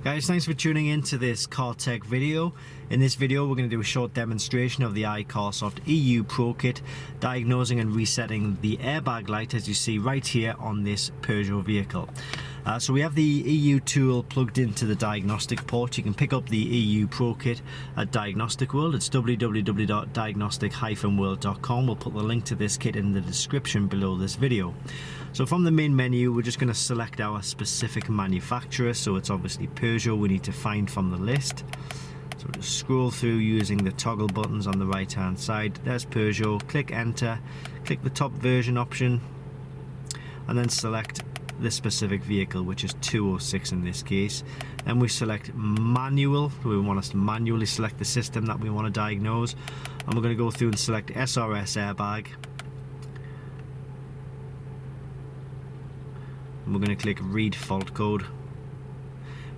Guys, thanks for tuning in to this car tech video. In this video we're going to do a short demonstration of the iCarsoft EU Pro Kit, diagnosing and resetting the airbag light as you see right here on this Peugeot vehicle. So we have the EU tool plugged into the diagnostic port. You can pick up the EU Pro Kit at Diagnostic World. It's www.diagnostic-world.com. We'll put the link to this kit in the description below this video. So from the main menu we're just going to select our specific manufacturer. So it's obviously Peugeot we need to find from the list. So we'll just scroll through using the toggle buttons on the right hand side. There's Peugeot, click enter, click the top version option and then select the specific vehicle, which is 206 in this case. Then we select manual. We want us to manually select the system that we want to diagnose, and we're going to go through and select SRS airbag, and we're going to click read fault code.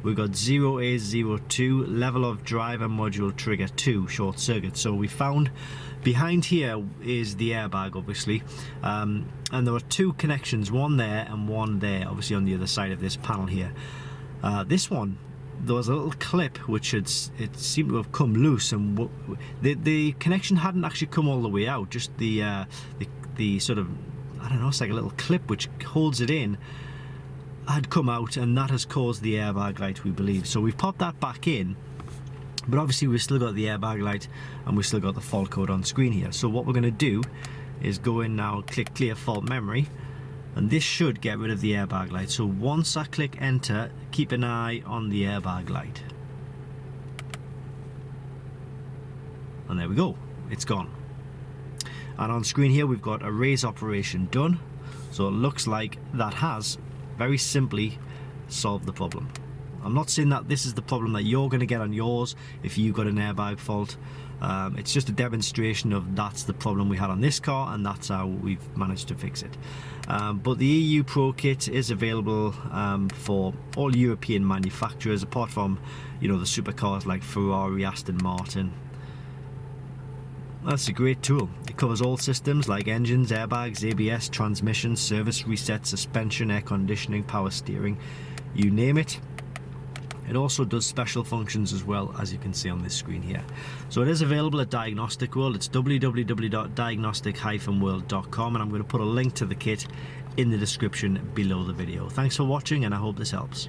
We've got 0A02 level of driver module trigger 2 short circuit. So we found behind here is the airbag obviously, and there are two connections, one there and one there, obviously on the other side of this panel here. This one, there was a little clip which it seemed to have come loose, and the connection hadn't actually come all the way out, just the sort of, I don't know, it's like a little clip which holds it in had come out, and that has caused the airbag light, we believe. So we've popped that back in, but obviously we've still got the airbag light and we've still got the fault code on screen here. So what we're going to do is go in now, click clear fault memory, and this should get rid of the airbag light. So once I click enter, keep an eye on the airbag light, and there we go, it's gone. And on screen here we've got erase operation done. So it looks like that has very simply solve the problem. I'm not saying that this is the problem that you're going to get on yours if you've got an airbag fault. It's just a demonstration of that's the problem we had on this car, and that's how we've managed to fix it. But the EU Pro Kit is available for all European manufacturers, apart from, you know, the supercars like Ferrari, Aston Martin. That's a great tool. It covers all systems like engines, airbags, ABS, transmission, service reset, suspension, air conditioning, power steering, you name it. It also does special functions as well, as you can see on this screen here. So it is available at Diagnostic World. It's www.diagnostic-world.com, and I'm going to put a link to the kit in the description below the video. Thanks for watching, and I hope this helps.